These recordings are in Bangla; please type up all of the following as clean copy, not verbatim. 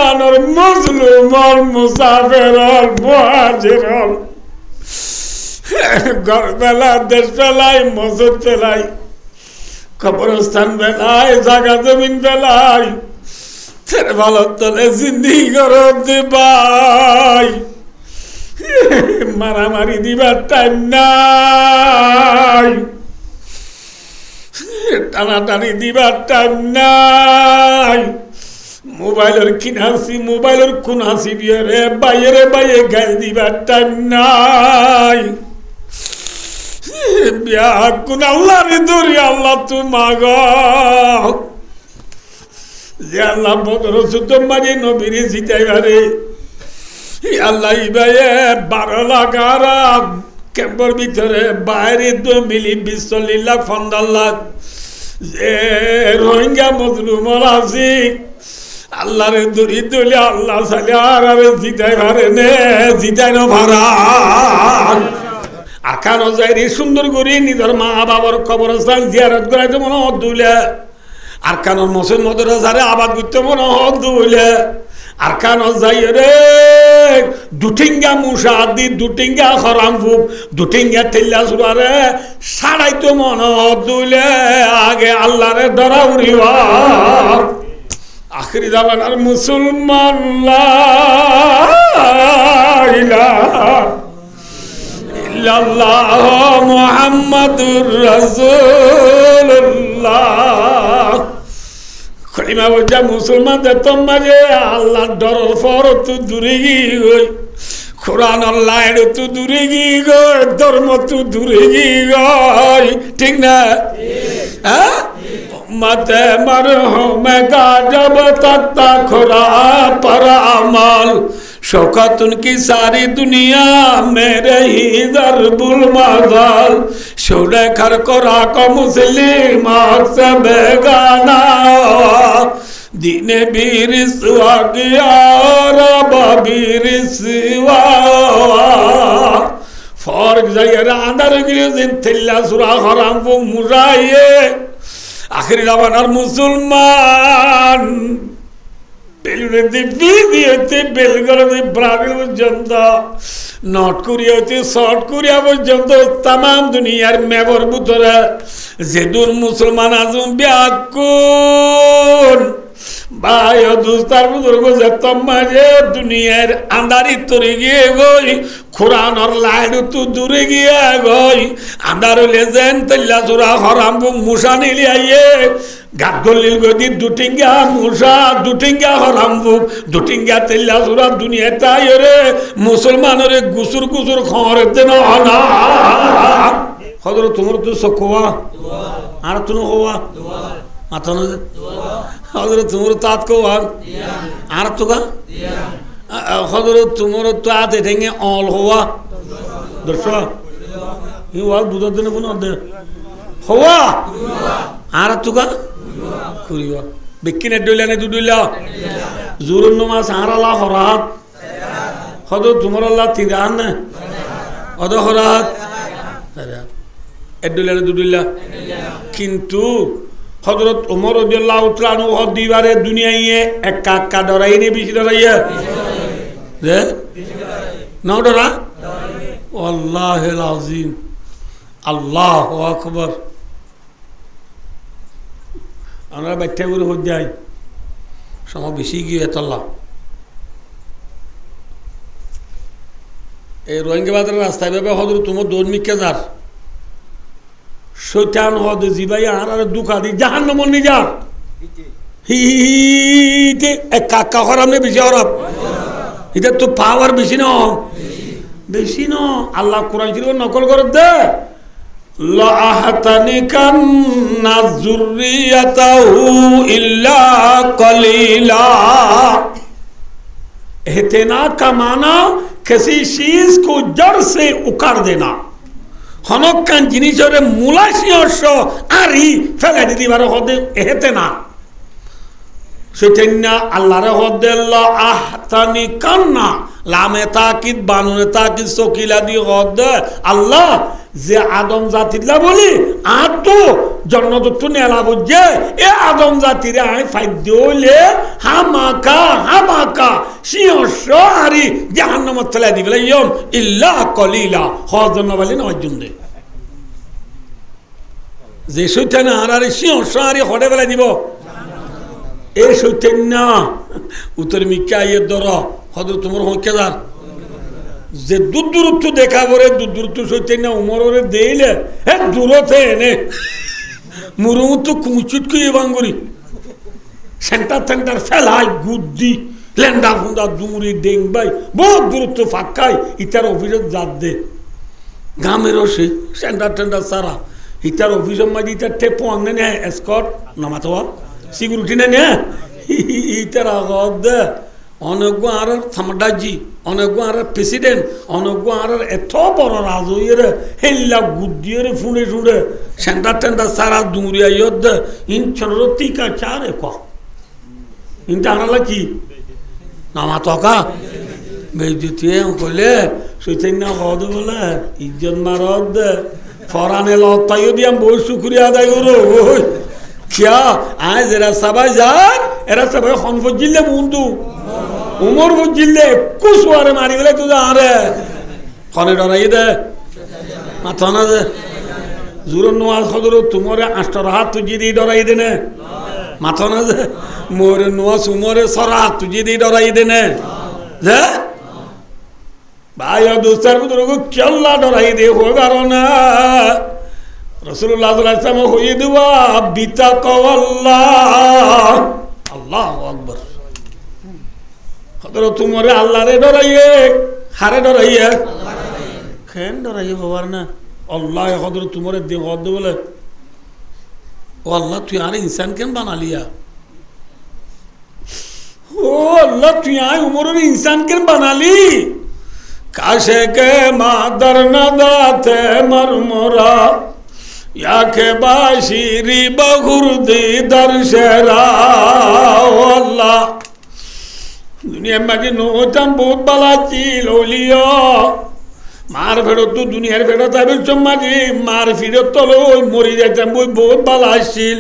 কোরআনের মজলুম আর মুসাফির আর মুহাজির ঘর বেলা দেশ বেলায় মসজিদ বেলায় কবরস্থান বেলায় জায়গা জমিন বেলায় তেরে ভালো তলে জিন্দিগি করো ভাই মারামারি দিবার টাইম নাই টানাটানি দিবার টাইম নাই মোবাইলের কিনাসি মোবাইলের খুনাসি দিয়ে রে বাইরে বাইরে গাল দিবার টাইম নাই বিয়া কোন আল্লাহ রে দরি আল্লাহ তু মাগ যে আল্লাহ বদর যুদ্ধ মাঝে নবীরে জিতাইবারে আল্লাহ ইবায়ে 12 লাখ আরব ক্যাম্পের ভিতরে বাইরে 2 মিলি 20 লাখ 15 লাখ যে রোহিঙ্গা মজলুম আছে আল্লাহরে দরি দলি আল্লাহ সালে আর জিতাইবারে নে জিতাইনো ভাড়া আকানো যাইরে সুন্দর করে নিজের মা বাবার কবরস্থান জিয়ারত করাইতে মনে হদ্দুলে আর কানোর মসজিদ মাদ্রাসারে আবাদ করতে মনে হদ্দুলে আর কানো যাই রে দুটিঙ্গা মুসা দি দুটিঙ্গা খরাম ফুক দুটিঙ্গা ঠেল্লা সুরারে সাড়াইতে মনে হদ্দুলে আগে আল্লাহরে ডরা উড়িবা আখরি জামানার মুসলমান লা ইলাহা ইল্লাল্লাহ মুহাম্মাদুর রাসূলুল্লাহ কলিমা বলছে মুসলমানদের তোমারে আল্লাহর ডরের পর তো দূরে গই কোরআনের লাইন তো দূরে গই ধর্ম তো দূরে গই ঠিক না হ্যাঁ মতে মরহুমে গাজব তক্তা খোরা पर अमल शौकत उनकी सारी दुनिया मेरे ही दरबुल मज़ल शोले खर को राको मुस्लिम से बेगाना दीने बीर सुआ गया रब बीर सिवा फौरग जायरा अंदर गिरजिन थिल्ला सुरा हराम वो मुराये आखिरी जमानार मुसलमान नॉर्थ कोरिया साउथ कोरिया पर्यন্ত तमाम दुनियार मैपर ভিতরে যেদুর মুসলমান আজম ব্যাকুল ভাই দুস্তার বুজুর্গ যেতম মাঝে দুনিয়ার আন্দারি তরে গিয়ে গই কোরআনের লাইন তো দূরে গিয়ে গই আন্দার লেজেন তেল্লা চোরা হরাম মুসা নিলি আইয়ে গাত গলিল গদি দুটিঙ্গা মুসা দুটিঙ্গা হরাম বুক দুটিঙ্গা তেল্লা চোরা দুনিয়া তাই রে মুসলমানের গুসুর গুসুর খবর দেন না হযরত তোমার তো সকোয়া আর তুমি হওয়া মাথা না হযরত তোমার তাত কো আর তো কা হযরত তোমার তো আতে ঠেঙ্গে অল হওয়া দর্শক ই ওয়াল বুঝা দেন কোন দে হওয়া আর তো কা কুরিয়া বিকিনে ডইলানে দুডইলা জুরুন নমাজ আরালা হরাত হযরত তোমার আল্লাহ তিরান না অদ হরাত এডইলানে দুডইলা কিন্তু হযরত ওমর রাদিয়াল্লাহু তাআলা আনহু দিবারে দুনিয়ায় একা একা ডরাইনি বেশি ডরাইয়া রে না ডরা আল্লাহুল আযীম আল্লাহু আকবার আমরা বাইটা করে হই যাই সময় বেশি গিয়ে এতলা এই রোহিঙ্গা বাজারের রাস্তায় ভাবে হযরত ওমর দৌড়মিকে যার শৈতান হদ জিবাই আর দুকা দি জাহান্নাম নি যা হিতে একা একা হরাম নে বেশি হরাম এটা তো পাওয়ার বেশি না আল্লাহ কোরআন শরীফ নকল করে দে লা আহতানিকান নাযুরিয়াতাহু ইল্লা কলিলা इतना कमाना किसी चीज को जड़ से उखाड़ देना हनकान जिनिसर मूलाशियस आरी फेले दिदी बार हदे हेते ना सेटेन्ना अल्लाह रे हदे ला आहतानी कान्ना लामे ताकिद बानुने ताकिद सकिला दी हदे अल्लाह जे आदम जातिला बोली आ तो জন্নত নেলা বুঝে এ আদম জাতিরে আয় ফাইদ্য হইলে হামাকা সিংহস আরি জাহান্নামত ফেলাই দিবে ইয়ম ইল্লা কলিলা হজন্য বলে নয় জুন্দে যে সৈতান আর সিংহস আরি হটে ফেলাই দিব এ সৈতান না উত্তর মিকা ইয়ে দর হদ তোমার হকেদার যে দূরত্ব দেখা পরে দূরত্ব সৈতান না উমরে দেইলে হে দূরতে এনে মুরুমুত কুচুট কুয়ে বাঙ্গুরি সেন্টার ফেলাই গুদ্দি লেন্ডা ফুন্দা দুমুরি ডেং বাই বহুত দূরত্ব ফাঁকাই ইটার অফিসত যাত দে গ্রামেরও সে সেন্টার সারা ইটার অফিসের মাঝে ইটার টেপো আনে নে এসকট নামাতোয়া সিকিউরিটি নে ইটার আগত দে অনেক আর সামডাজি অনেক আর প্রেসিডেন্ট অনেক আর এত বড় রাজয়ের হেল্লা গুদ্দিয়ে ফুঁড়ে ফুঁড়ে সেন্টার সারা দুমুরিয়া ইয়দ ইন ছোট টিকা চারে ক ইনটা আনালা কি নামাতকা বেজুতিয়ে কইলে সৈতন্য হদ বলে ইজ্জত মারদ ফরানে লতাইও দিয়াম বহু শুক্রিয়া আদায় করো কিয়া আজ এরা সবাই যান এরা সবাই খনফত জিল্লে মুন্দু উমর বুঝিল্লে কুসুয়ারে মারি গেলে তুই আরে খনে ডরাই দে মাথা না দে জোর নোয়াজ খদর তোমারে 8 হাত তুই দিয়ে ডরাই দে না মাথা না দে মোরে নোয়াজ উমরে সরা তুই দিয়ে ডরাই দে না যে ভাই দোস্তার বুদরগো কেল্লা ডরাই দে হো কারণ রাসূলুল্লাহ সাল্লাল্লাহু আলাইহি ওয়াসাল্লাম হই দিবা বিতাকাল্লাহ আল্লাহু আকবার খদর তোমারে আল্লাহ রে ডরাইয়ে হারে ডরাইয়ে কেন ডরাইয়ে হবার না আল্লাহ খদর তোমারে দে হদ বলে ও আল্লাহ তুই আর ইনসান কেন বানালিয়া ও আল্লাহ তুই আয় উমরের ইনসান কেন বানালি কাশে কে মাদার না দাতে মরমরা ইয়াকে বাশিরি বহুরদি দর্শরা ও আল্লাহ দুনিয়ার মাঝে নহতাম বহুত বালা ছিল ওলিও মার ফেরত তো দুনিয়ার ফেরত আবির মাঝে মার ফিরত তলো মরি যাইতাম বই বহুত বালা আসছিল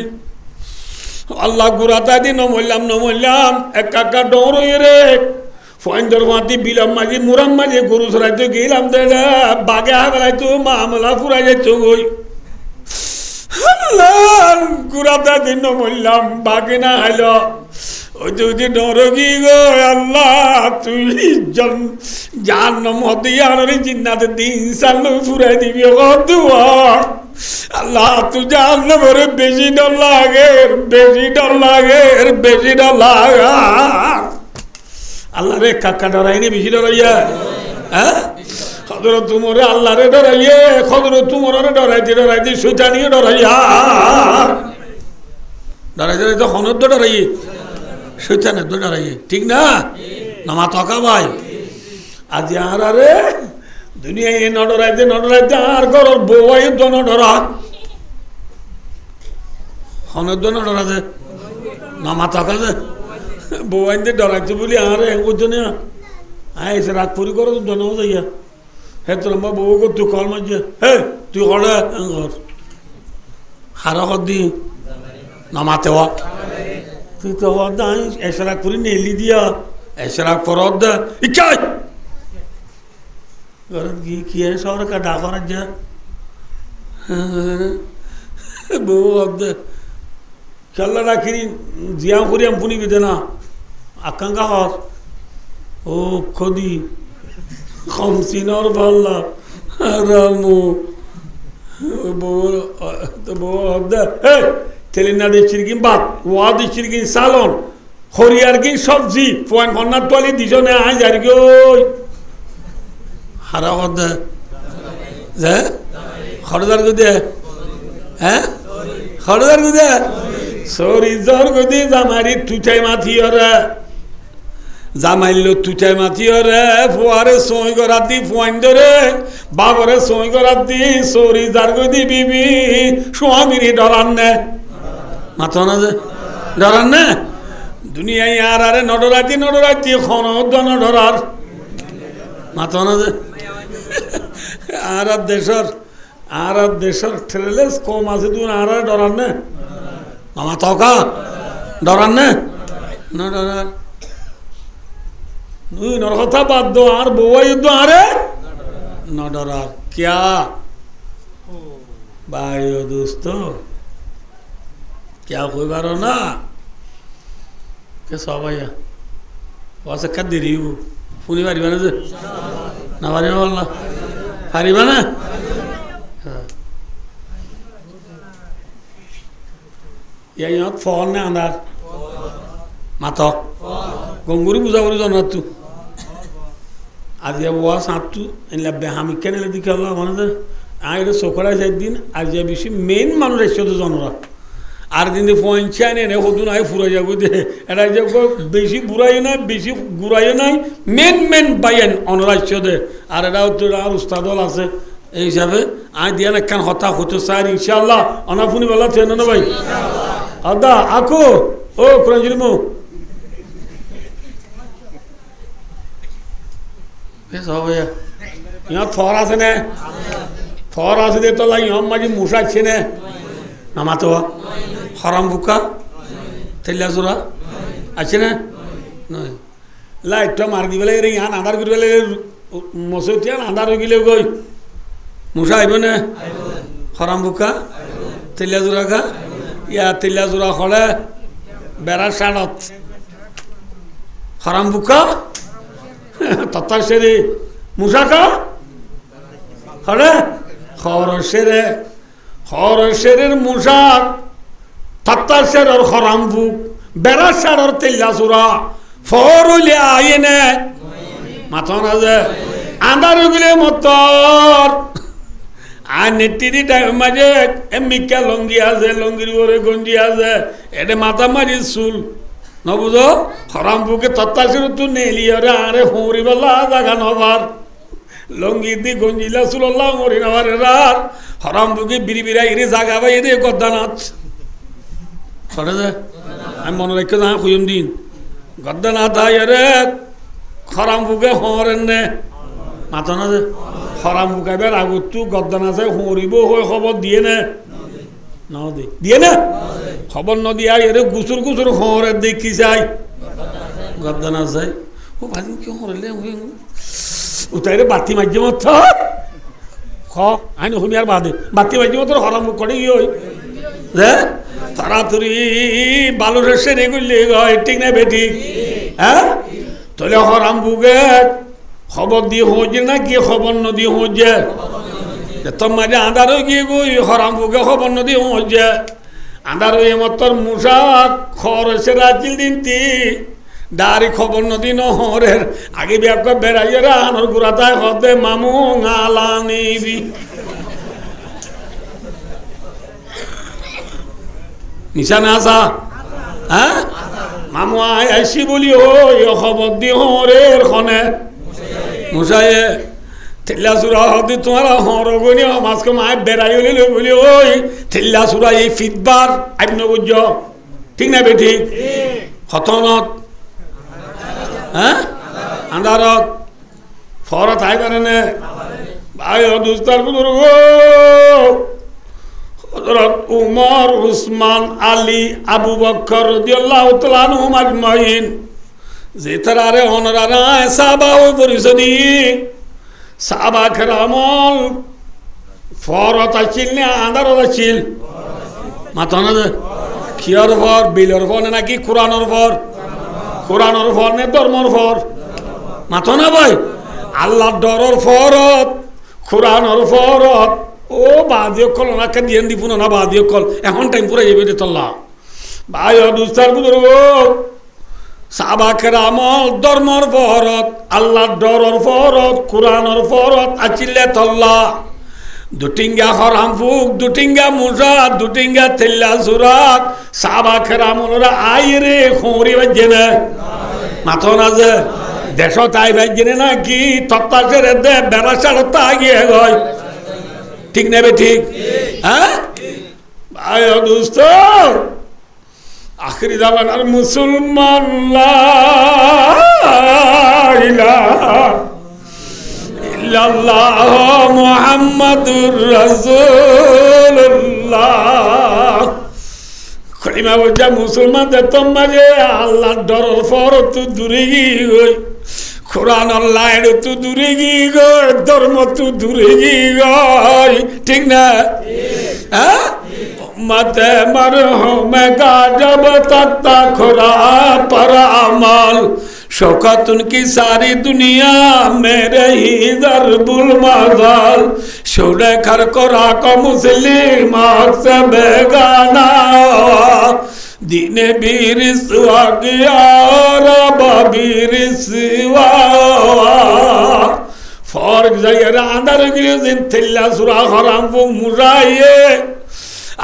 আল্লাহ গুড়াতা দি নমল্লাম একা ডর রে ফয়েন্দর মাতি বিলাম মাঝে মুরাম মাঝে গরু সরাইতে গেলাম দাদা বাগে হাগলাইতো মামলা ফুরাই যাইত গই আল্লাহ গুড়াতা দি নমল্লাম বাগে না হাইল ওই তুই ডরগি গো আল্লাহ তুই জাহান্নাম হতে আনরে জিন্নাতে দিন সাল্লু ফুরাই দিবি আল্লাহ তুই জাহান্নাম রে বেশি ডর লাগে আল্লাহ রে কাকা ডরাইনি বেশি ডরাইয়া হ্যাঁ খদর তুমরে আল্লাহ রে ডরাইয়ে খদর তুমরে ডরাইতে শৈতানিয়ে ডরাইয়া ডরাইতে খনদ ডরাইয়ে শৈতানের তো ডরাইয়ে ঠিক না নামা তকা ভাই আজ আর আরে দুনিয়া এ নডরাইতে আর ঘর বউয়াই তো নডরা খনের তো নডরাতে নামা তকা যে বউয়াইতে ডরাইতে বলি আর একজনে আইসে রাত পুরি করো তো জনাও যাইয়া হে তোর মা বউ কর তুই কল মাঝে হে তুই হলে ঘর হারা কর দি নামাতে হওয়া তুই তো দাই এসরাক করে নেলি দিয়া এসরাক ফরদ দা ইকাই ঘরে গিয়ে কি সরকার ডাকর যা বউ দে খেলা রাখি জিয়া করি আমি পুনি বিদে না আকাঙ্ক্ষা হর ও খদি খমসিনর পাল্লা রামু বউ দে হে তেলিনা দিচ্ছির কি বাদ ওয়া দিচ্ছির কি সালন হরিয়ার কি সবজি পয়েন্ট ফন্নার তোয়ালি দিছনে আই যার কি ওই হারা কথা যে খরদার গুদে হ্যাঁ খরদার গুদে সরি জর গুদি জামারি তুচাই মাথি ওরে জামাইলো তুচাই মাথি ওরে ফুয়ারে সই করার দি পয়েন্ট ধরে বাবরে সই করার দি সরি জার গুদি বিবি স্বামীরই ডরান নে মাথা না যে ডরার না দুনিয়ায় আর আরে নডরাইতি খনদ নডরার মাথা না যে আর দেশর আর দেশের ট্রেলেস কম আছে তুই আর ডরান না মামা তকা ডরান না না ডরান তুই নর কথা বাদ দো আর বউয়া যুদ্ধ আরে না ডরার ক্যা ভাই ও দোস্ত क्या কইবারো না কে সবাইয়া ওয়াসে কাদ দিও ফুনি পারিবা না যে না পারিবা বললা পারিবা না ইয়াত ফোন না আন্দার মাত গঙ্গুরি বুঝা করে জানা তু আজ ওয়া সাতু এলা বেহামি কেন দিকে আল্লাহ মানে আইরে সোকড়া যাই দিন আর যে বেশি মেইন মানুষ এসে তো জানরা আর দিন পঞ্চায় নে হদু নাই ফুরা যাবো দে এটা যে বেশি বুড়াই নাই বেশি গুড়াই নাই মেন মেন বাইন অনরাজ্য দে আর এটাও তো আর উস্তাদল আছে এই হিসাবে আই দিয়া না কেন হতা হতো স্যার ইনশাআল্লাহ অনাফুনি বলা চেন না ভাই আদা আকো ও কুরআনজলিমু বেশ হবে ইয়া থর আছে না থর আছে দে তো লাই হম মাঝে মুসা আছে না নামাতো হরাম বুকা তেলা জোড়া আছে না নয় লাইটটা মার দি বেলে রে ইয়ান আধার করি বেলে মসজিদ আধার হয়ে গেলে গই মুসা আইব না হরাম বুকা তেলা জোড়া কা ইয়া তেলা জোড়া হলে বেড়া সাড়ত হরাম বুকা তত্তার সেরে মুসা কা হলে খরশেরের মুসা তত্তার সের হরাম বুক বেড়া সাড়র তেলা জোড়া ফরলে আয়ে নে মাথন আছে আন্দার গিলে মতর আর নেত্রি মাঝে মিকা লঙ্গি আছে লঙ্গির ওরে গঞ্জি আছে এটা মাথা মারি চুল নবুঝ হরাম বুকে তত্তাশির তু নেলি রে আরে হুঁড়ি বেলা জাগা নবার লঙ্গি দি গঞ্জিলা চুল্লাহ মরি নবার রার হরাম বুকে বিড়ি বিড়াই রে জাগা বাই রে গদ্দা নাচ সরে যে আমি মনে রেখে যা খুঁজম দিন গদ্দা না তাই রে হরাম বুকে হরেন নে মাথা না যে হরাম বুকাইবার আগত তু গদ্দা না চাই হুঁড়িব হয়ে খবর দিয়ে নে না দিয়ে না খবর নদিয়া এরে গুসুর গুসুর হরে দেখি যাই গদ্দা না চাই ও ভাই কি হরলে উতাইরে বাতি মাঝে মত খ আইন হমি আর বাদে বাতি মাঝে মত হরাম করে কি হই রে তাড়াতাড়ি বালু রেসে রেগুলি হয় ঠিক না বেটি হ্যাঁ তাহলে হরাম বুকে খবর দিয়ে হচ্ছে না কি খবর নদী হচ্ছে তোর মাঝে আন্ধার হয়ে গিয়ে গই হরাম বুকে খবর নদী হচ্ছে আন্ধার হয়ে মতর মুসা খরচে রাজিল দিনতি দাঁড়ি খবর নদী নহরের আগে ব্যাপ বেড়াইয়ে আনর গুড়াতায় হতে মামু আলা নিবি নিশানা আসা হ্যাঁ মামু আইসি বলি ও খবর দি হরের খনে মুসায়ে থেল্লা সুরা হতে তোমার হরগনি মাঝকে মায় বেড়াই হলে বলি ওই থেল্লা সুরা এই ফিটবার আইন বুঝ ঠিক না বেঠি হতনত হ্যাঁ আন্ধারত ফরত আই পারে নে ভাই দুস্তার বুজুর্গ হযরত উমর উসমান আলী আবু বকর রাদিয়াল্লাহু তাআলা আনহুম আজমাইন যে তারারে অনরারা সাহাবা ও পরিসদি সাহাবা কেরামল ফরত আছিল না আন্ধারত আছিল মাথনা যে কিয়র ফর বিলর ফর নাকি কোরআনের ফর কোরআনের ফর নে ধর্মর ফর মাথনা ভাই আল্লাহর ডরর ফরত কোরআনের ফরত ও বাদিও কল ওনাকে দিয়ে দিব না বাদিও কল এখন টাইম পুরো যাবে রে তল্লা ভাই দুস্তার বুজুর্গ সাহাবা কেরামল ধর্মর ফরত আল্লাহর ডরর ফরত কোরআনের ফরত আচিলে তল্লা দুটিঙ্গা হরাম ফুক দুটিঙ্গা মুসা দুটিঙ্গা তেল্লা সুরাত সাহাবা কেরামলরা আইরে খৌরি বাজে না মাথন আছে দেশ তাই বাজে না কি তত্তাশের দে বেড়াশাড়তা গিয়ে গয় ঠিক নেবে ঠিক হ্যাঁ ভাই দোস্ত আখরি জামানার মুসলমান লা ইলাহা ইল্লাল্লাহ মুহাম্মাদুর রাসূলুল্লাহ কলিমা বলছে মুসলমানদের তোমারে আল্লাহ ডরর পর তো দূরে গই কোরআন আল্লাহ তো দূরে গই ধর্ম তো দূরে গই ঠিক না হ্যাঁ মতে মরহুমে का जब तक खुरा पर अमल शौकत उनकी सारी दुनिया मेरे ही दरबुल मज़ल शुरे खर कोरा को मुस्लिम से बेगाना दीने भी रिसवा गया रब भी रिसवा फौरग जयरा अंदर गिरजिन थिल्ला सुरा हराम वो मुराये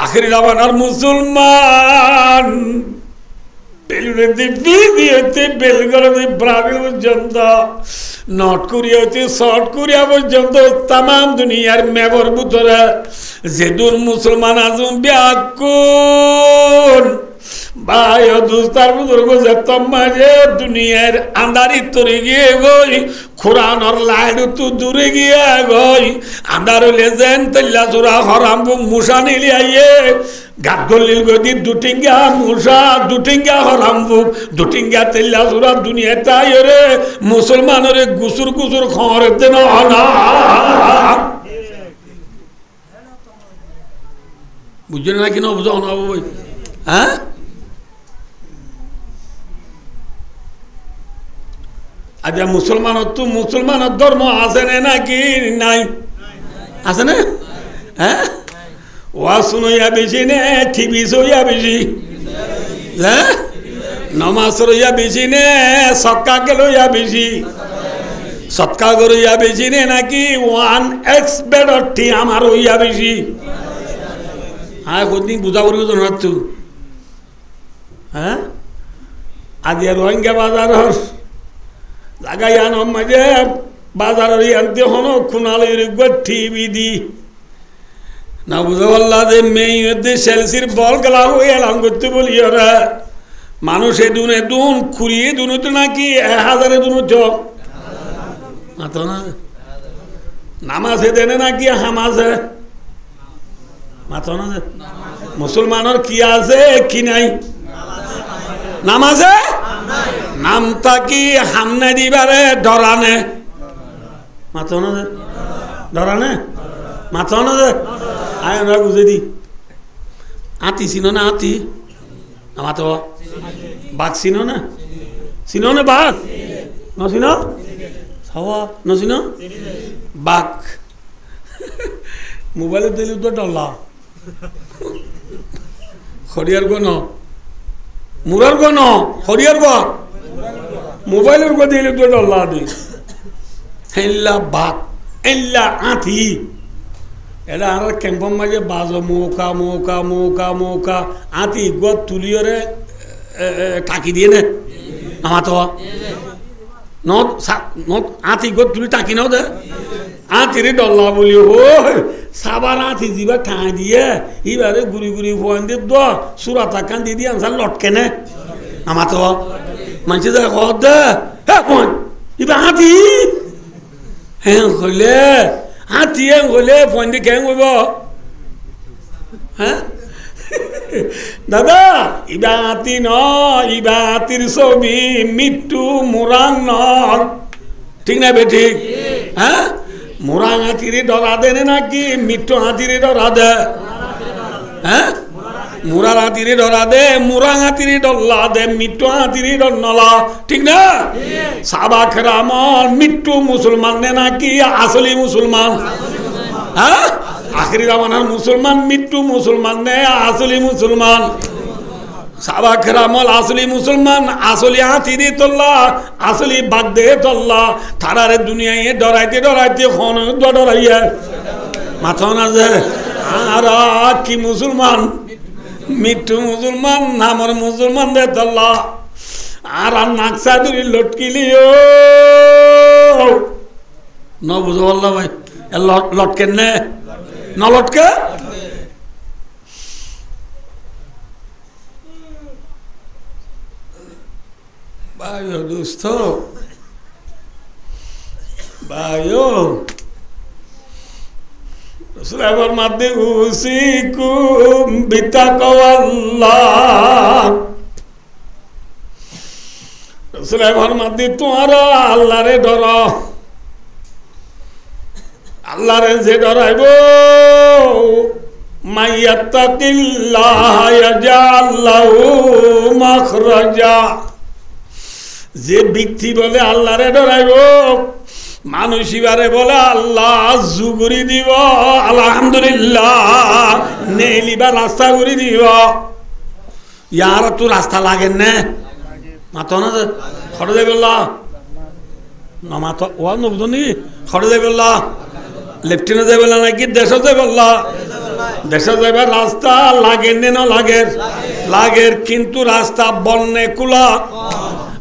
आखिरी जमानार मुसलमान ब्राजिल पर्यন্ত নর্থ কোরিয়া হইতে সাউথ কোরিয়া পর্যন্ত তাম দুনিয়ার ম্যাপের ভিতরে যেদূর মুসলমান আজম ব্যাকুল ভাই দুস্তার বুজুর্গ যেতাম মাঝে দুনিয়ার আন্দারি তরে গিয়ে গই কোরআনর লাইট তো দূরে গিয়ে গই আন্দার লেজেন তেল্লা চোরা হরাম মুসা নিলি আইয়ে গাত গলিল গদি দুটিঙ্গা মুসা দুটিঙ্গা হরাম বুক দুটিঙ্গা তেল্লা চোরা দুনিয়া তাই রে মুসলমানরে গুসুর গুসুর খরে দেন না বুঝলেন না কিনা বুঝাও না বই হ্যাঁ আজ মুসলমানের ধর্ম আছে নাকি নাই আছে না হ্যাঁ ওয়া শুনইয়া বেশি নে টিভি সইয়া বেশি হ্যাঁ নমাজ রইয়া বেশি নে সৎকা লইয়া বেশি সৎকা করইয়া বেশি নে নাকি 1x বেডর টি আমার হইয়া বেশি হ্যাঁ কোনদিন বুঝা করিব তো না তুই হ্যাঁ আজ রোহিঙ্গা বাজার লাগাইয়ান মাঝে বাজারের আনতে হন খুনালে টিভি দি না বুঝা বললা যে মেয়ে সেলসির বল গেলা হয়ে এলাম করতে বলি ওরা মানুষ এদুন এদুন খুঁড়িয়ে দুনো তো নাকি 1000 দুনো চক মাতো না নামাজে দেনে নাকি হামাজে মাতো না মুসলমানের কি আছে কি নাই নামাজে নামটা কি হামনে দিবারে ডরানে মাতো না ডরানে মাতো না আয় আমরা বুঝে দি আতি চিনো না আতি মাতো বাঘ চিনো না চিনো না বাঘ নচিনো চাওয়া নচিনো বাঘ মোবাইলত দিলি তো ডলা খরিয়ার গো ন মুরার গো ন খরিয়ার গো মোবাইলের গো দিলি তো ডলা দি হেল্লা বাঘ এল্লা আতি এরা আর ক্যাম্পর মাঝে বাজো মৌকা মৌকা মৌকা মৌকা আতি গদ তুলিয়রে টাকি দিয়ে নে আমার তো আতি গদ তুলি টাকি নাও দে আতিরে ডল্লা বলি ও সাবার আতি যা ঠাঁই দিয়ে এবারে গুড়ি গুড়ি ফোন দিয়ে দ সুরা টাকান দিয়ে দিয়ে আনসার লটকে নে আমার তো মানুষ দে হ্যাঁ ফোন এবার আতি হ্যাঁ হইলে হাতি হলে ফোন দিয়ে কেন করব হ্যাঁ দাদা ইবা হাতি ন ইবা হাতির ছবি মৃত্যু মোরাং ন ঠিক না বে ঠিক হ্যাঁ মোরাং হাতিরে ডরা দেনে নাকি মৃত্যু হাতিরে ডরা দে হ্যাঁ মুরার হাতিরে ডরা দে মুরাং হাতিরে ডল্লা দে মৃত্যু হাতিরে ডলা ঠিক না সাবাক রামল মৃত্যু মুসলমান নে নাকি আসলি মুসলমান হ্যাঁ আখরি জামানার মুসলমান মৃত্যু মুসলমান নে আসলি মুসলমান সাবাক রামল আসলি মুসলমান আসলি হাতিরে তোল্লা আসলি বাগ দে তোল্লা তারারে দুনিয়ায় ডরাইতে ডরাইতে খন ডরাইয়া মাথা না যে আর কি মুসলমান মৃত্যু মুসলমান আমার মুসলমান দে তল্লা আর নাকসা ধরি লটকিলিও ন বুঝো বললা ভাই লটকেন নে ন লটকে ভাই দোস্ত ভাই সুলাইমান মাদ্দি উসিকুম বিতাকওয়াল্লাহ সুলাইমান মাদ্দি তোমরা আল্লাহরে ডর আল্লাহরে যে ডরাইব মাইয়াত্তাকিল্লাহ ইয়াজআল লাহু মাখরাজা যে ব্যক্তি বলে আল্লাহরে ডরাইব মানুষিবারে বলে আল্লাহ জুগুরি দিব আলহামদুলিল্লাহ নেলিবা রাস্তা করে দিব ইয়ার তো রাস্তা লাগেন না মাতো না খড়ে যাই বললা না মাতো ও নবুনি খড়ে যাই বললা লেফটিনে যাই বললা নাকি দেশে যাই বললা দেশে যাইবার রাস্তা লাগেন না লাগের লাগের কিন্তু রাস্তা বন্যে কুলা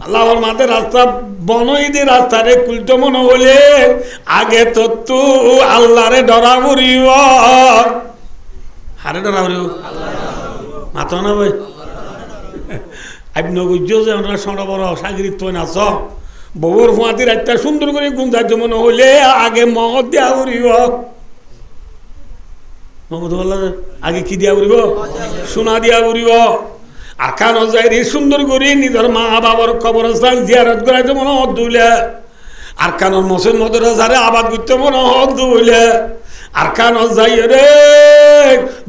আল্লাহর মাঝে রাস্তা বনই দিয়ে রাস্তারে কুলতে মনে হলে আগে তো তু আল্লাহরে ডরা বুড়িব হারে ডরা বুড়িব মাতো না ভাই আপনি বুঝছো যে আমরা সড় বড় সাগরিত নাচ বউর ফুয়াতির একটা সুন্দর করে গুন্ধার্য মনে হলে আগে মদ দিয়া বুড়িব আগে কি দিয়া বুড়িব সোনা দিয়া বুড়িব আর কান যাই সুন্দর করে নিজের মা বাবার কবরস্থান জিয়ারত করাইতে মনে হত দুইলে আর কানর মসের মধ্যে যারে আবাদ করতে মনে হত দুইলে আর কান যাই রে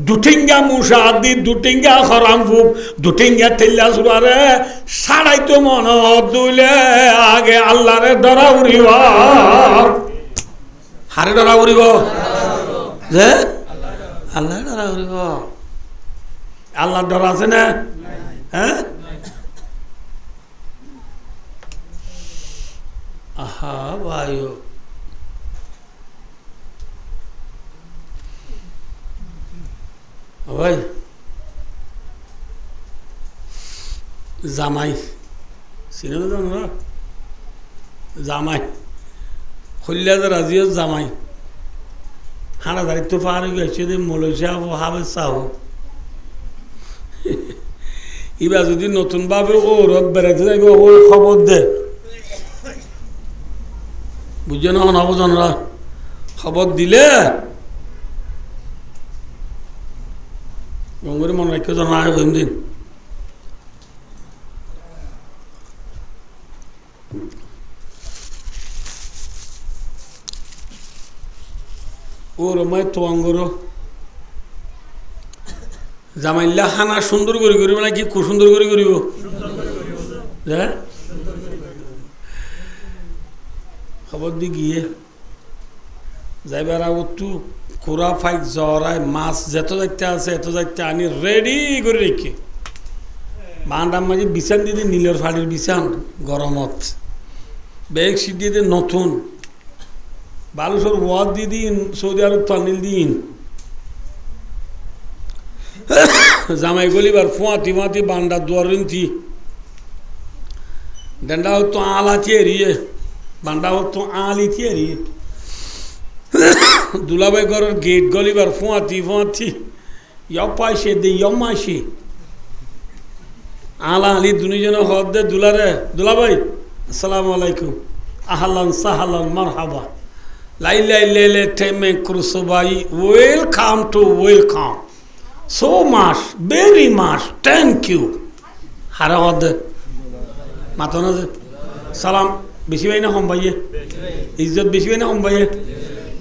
দুটিঙ্গা মুসা দি দুটিঙ্গা খরাম ফুক দুটিঙ্গা ঠেল্লা সুরারে সারাইতে মনে হত দুইলে আগে আল্লাহরে ডরা উড়িব হারে ডরা উড়িব যে আল্লাহ ডরা উড়িব আল্লাহ ডরা আছে না হ্যাঁ আহা বায়ু ভাই জামাই চিনে তো জানো না জামাই খল্লিয়াদের রাজিও জামাই হানা দাঁড়িয়ে তো পাহাড়ে গেছে মলেশিয়া হাবে চাহ এবার যদি নতুন ভাবে ও রোদ বেড়াইতে যাইবে ও খবর দে বুঝছো না নবজনরা খবর দিলে গঙ্গরে মনে রাখে জানা হয় দিন ও রমাই তো অঙ্গর জামাইল্লা খানা সুন্দর করে করিব নাকি খুব সুন্দর করে করিব খবর দি গিয়ে যাইবার আগতু খুরা ফাইক জরায় মাছ যত যাইতে আছে এত যাইতে আনি রেডি করে রেখে বান্ডার মাঝে বিছান দিদি নীলের ফাড়ির বিছান গরমত বেগ সিট দিয়ে নতুন বালুসর ওয়াদ দিয়ে দিন সৌদি আরব তানিল দিন জামাই গলিবার ফুয়াতি ফুয়াতি বান্ডার দুয়ার থি ডেন্ডা হতো আলা থিয়ে বান্ডা হতো আলি থিয়ে দুলাবাই ঘরের গেট গলিবার ফুয়াতি ফুয়াতি পাইছে দে মাসি আলা আলি দুজনে হদ দে দুলারে দুলাভাই আসসালামু আলাইকুম আহলান সাহলান মারহাবা লাইলাই লেলে টেমে ক্রুসবাই welcome to welcome so much very much thank you হারা হদ মাতো না সালাম বেশি ভাই না কম ভাইয়ে ইজ্জত বেশি ভাই না কম ভাইয়ে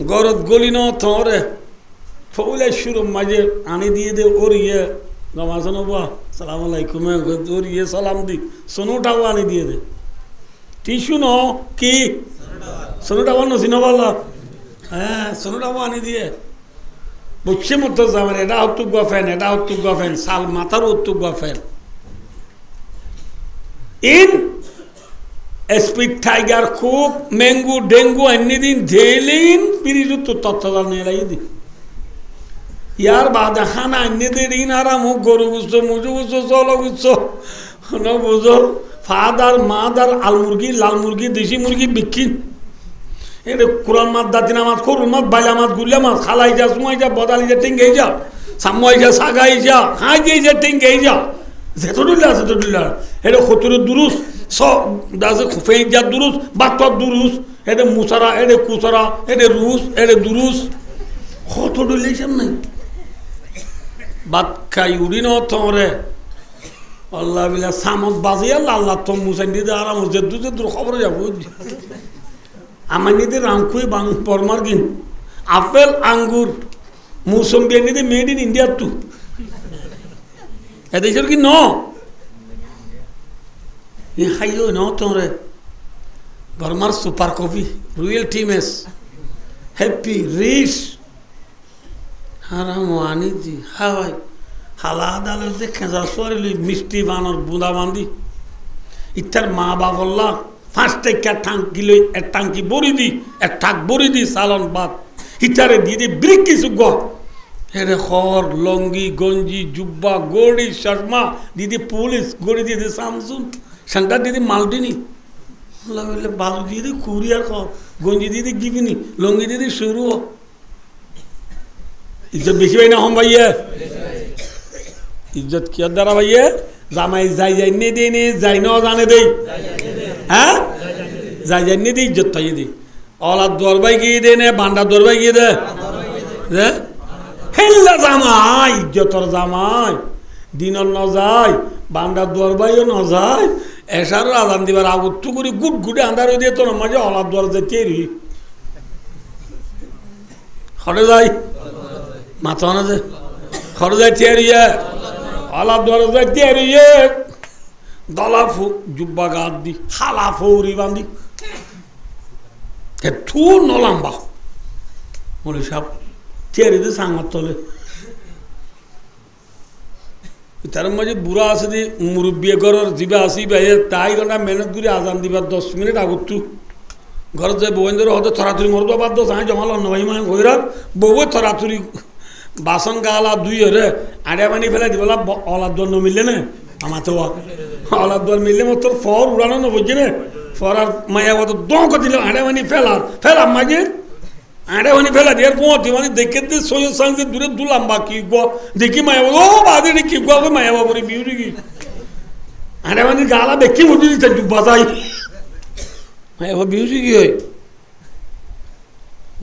গরত গলি ন থরে ফৌলে শুরু মাঝে আনি দিয়ে দে ওর ইয়ে নমাজন বা সালাম আলাইকুম ওর ইয়ে সালাম দি সোনোটাও আনি দিয়ে দে টিস্যু ন কি সোনোটাও নসি নবাল্লা হ্যাঁ সোনোটাও আনি দিয়ে বুঝছে মতো যাবেন এটা হতো গফেন এটা হতো গফেন সাল মাথার হতো গফেন ইন স্পিড টাইগার খুব ম্যাঙ্গু ডেঙ্গু অন্য দিন ঝেলিন পিরিজু তো তত্ত্বাল নিয়ে লাই দি ইয়ার বাদে খানা অন্য দিন আরাম হোক গরু গুছো মুজু গুছো চলো গুছো ন বুঝো ফাদার মাদার আল মুরগি লাল মুরগি দেশি মুরগি বিক্রি এটা কোরআন মাছ দাতিনা মাছ করুন মাছ বাইলা মাছ গুলিয়া মাছ খালাই যা সুমাই যা বদালি যা টিঙ্গাই যা সামাই যা সাগাই যা হাই যাই যা টিঙ্গাই যা যেত ডুল্লা সেত ডুল্লা এটা খতুরের দুরুস সব দাসে খুফে যা দুরুস বাক্তর দুরুস এটা মুসারা এটা কুসারা এটা রুস এটা দুরুস কত ডলেছেন নাই বাদ খাই উড়ি ন তোমরে আল্লাহ বিলা সামত বাজিয়া আল্লাহ তো মুসাই নিদে আরাম হচ্ছে দূর খবর যাবো আমার নিদে রামকুই বাং পরমার গিন আপেল আঙ্গুর মৌসম্বি নিদে মেড ইন ইন্ডিয়া টু এদেশের কি ন হাইলো ন তোমরে বর্মার সুপার কফি রয়্যাল টিমেস হ্যাপি রিচ হারাম আনি দি হাওয়াই হালাদ আলো দেখে যা সরিলি মিষ্টি বানর বুঁদা বান্ধি ইত্যার মা বাবল্লা ফার্স্টে টাঙ্কি লই এক টাঙ্কি বড়ি দি এক ঠাক বড়ি দি সালন বাদ ইত্যারে দিয়ে দি ব্রিক কিছু গ হেরে খর লঙ্গি গঞ্জি জুব্বা গড়ি চশমা দিদি পুলিশ গড়ি দিয়ে দি সামসুন সেন্টার দিদি মালটিনি বলে বালু দিয়ে দি কুরিয়ার খর গঞ্জি দিয়ে দি গিবিনি লঙ্গি দিয়ে দি শুরু ইজ্জত বেশি ভাই না হম ভাইয়া ইজ্জত কি দ্বারা ভাইয়া জামাই যাই যাই নে দে নে যাই ন জানে দেই হ্যাঁ যাই যাই নে দে ইজ্জত তাই দি অলাদ দরবাই গিয়ে দে নে বান্ডা দরবাই গিয়ে দে হেল্লা জামাই ইজ্জতর জামাই দিনর ন যায় বান্ডা দরবাইও ন যায় এসারও আজান দিবার আগত্তু করে গুট গুটে আন্ধার হয়ে দিয়ে তোর মাঝে অলাদ দর যে চেরি হরে যাই মাথা না যে হরে যায় চেরিয়া আলা দরজা তেরিয়ে দলাফু জুব্বা গাদ দি হালা ফৌরি বান্ধি থু নলাম্বা বলে সব তেরি দি সাংমার তলে তার মাঝে বুড়া আছে দি মুরব্বী ঘরের জিবা আসি ভাই তাই ঘন্টা মেহনত করে আজান দিবার 10 মিনিট আগত ঘর যে বউদের হতে থরাথুরি মরদ বাদ চাই জমাল অন্য ভাই মানে হইরা বউ থরাথুরি বাসন গালা দুই হরে আড়ে পানি ফেলে দিবলা অলাদ দর মিললে না আমার তো অলাদ দর মিললে মত ফর উড়ানো না বুঝছে না ফর আর মায়া কত দঁক দিল আড়ে পানি ফেলাম মাঝে আড়ে পানি ফেলা দিয়ে পৌঁছি মানে দেখে সৈয়দ সাংসে দূরে দুলাম বা কি গো দেখি মায়া ও বাদে কি গো মায়া বাবুরে বিউরি কি আড়ে পানি গালা দেখি মুটি দিচ্ছে ডুবা যাই মায়া বাবু বিউরি কি হয়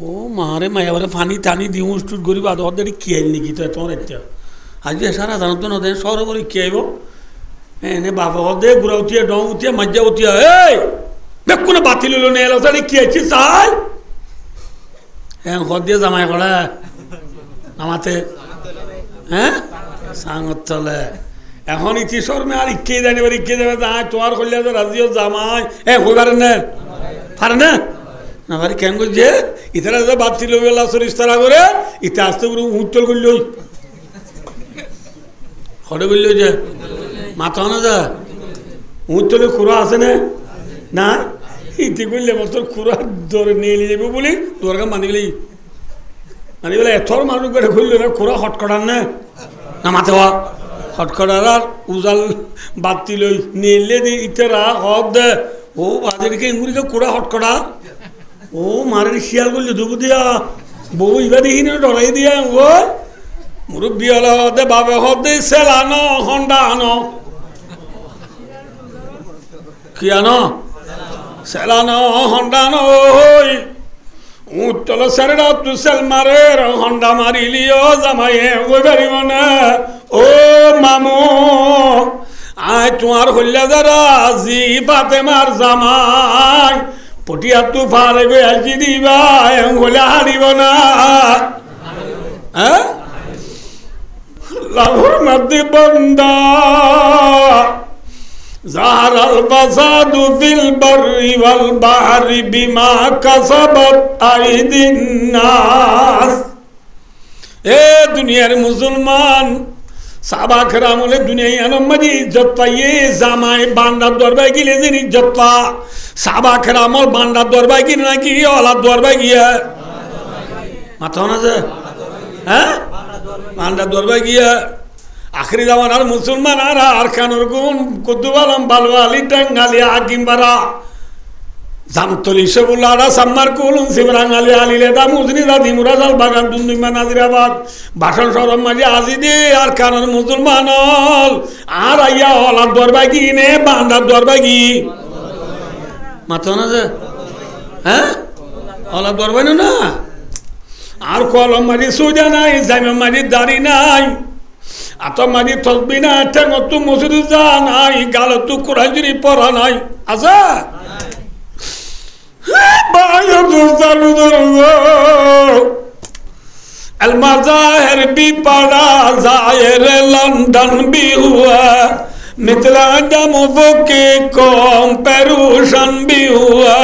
ও মারে মায়াবারে পানি টানি দিও স্টুট গরিব আদর কি আইল নাকি তো তোমার একটা আজকে সারা জানো না দেন সর করে কি আইব এনে বাবা দে গুড়া উঠিয়ে ডং উঠিয়ে মজ্জা উঠিয়ে এই বেকুনে বাতিল হলো নেই এলো কি আছি চাই হ্যাঁ ঘর দিয়ে জামাই করা নামাতে হ্যাঁ সাঙত চলে এখন ইতি শর্মে আর ইকে জানি এবার ইকে যাবে যাই তোমার করলে রাজিও জামাই হয়ে পারে না পারে না না ভারি কেন করছে ইতারা যে বাতি লোবেলা সরিস্তারা করে ইতে আসতে পুরো উত্তর করল হরে করল যে মাথা না যা উত্তরে খুঁড়া আছে না না ইতি করলে তোর খুঁড়া ধরে নিয়ে নিয়ে যাবে বলি তোর কাছে মানি বলে এথর মানুষ বেড়ে খুললো না খুঁড়া হটকটার না মাথা হওয়া হটকটার আর উজাল বাতি লই নিলে দি ইতারা হব দে ও বাজারকে ইঙ্গুরিকে খুঁড়া হটকটা ও মারের শিয়াল করলে দুবু দিয়া বউ ইবা দেখি না ডরাই দিয়া ও মুরব্বী হলে হতে বাবে হতে সেলানো হন্ডা আনো কি আনো সেলানো হন্ডা আনো উঠল সেরা তু সেল মারে হন্ডা মারিলিও জামাইয়ে ওই পারিব না ও মামু আয় তোমার হইলে যারা জি পাতে মার জামাই পটিয়া তু ফারে আজি দিবা হলে হারিব না হ্যাঁ লাহোর মধ্যে বন্দা জাহারাল ফাসাদু ফিল বাররি ওয়াল বাহরি বিমা কাসাবাত আইদিন নাস এ দুনিয়ার মুসলমান সাহাবা কেরাম বলে দুনিয়ায় আনন্দ ইজ্জত পাইয়ে জামাই বান্দার দরবারে গেলে যে ইজ্জত পা সাহাবা কেরাম বান্দার দরবারে গিয়ে নাকি অলাদ দরবারে গিয়ে মাথা না যে হ্যাঁ বান্দার দরবারে গিয়ে আখরি জামানার মুসলমান আর কানুর গুণ কুদ্দুবালাম বালওয়ালি টাঙ্গালি আগিমবারা জামতলি সবুল্লারা সাম্মার কুলুন সিমরাঙ্গালি আলিলে দা মুজনি দা দিমুরাজাল বাগান দুন্দুমা নাজিরাবাদ ভাষণ সরম মাঝে আজি দে আর কানুর মুসলমান আর আইয়া অলাদ দরবাগি নে বান্দার দরবাগি মাথা না যে হ্যাঁ অলাদ দরবাই না আর কলম মারি সুজা নাই, জামা মারি দাড়ি নাই, আত মারি তসবি না, ঠেঙত মসজিদ যা নাই, গালত কোরআন শরীফ পড়া নাই, আছে? المظاهر भी पढ़ा, ज़ाहिर लंदन भी हुआ, मिथिला डमो के कौम पेरूशन भी हुआ।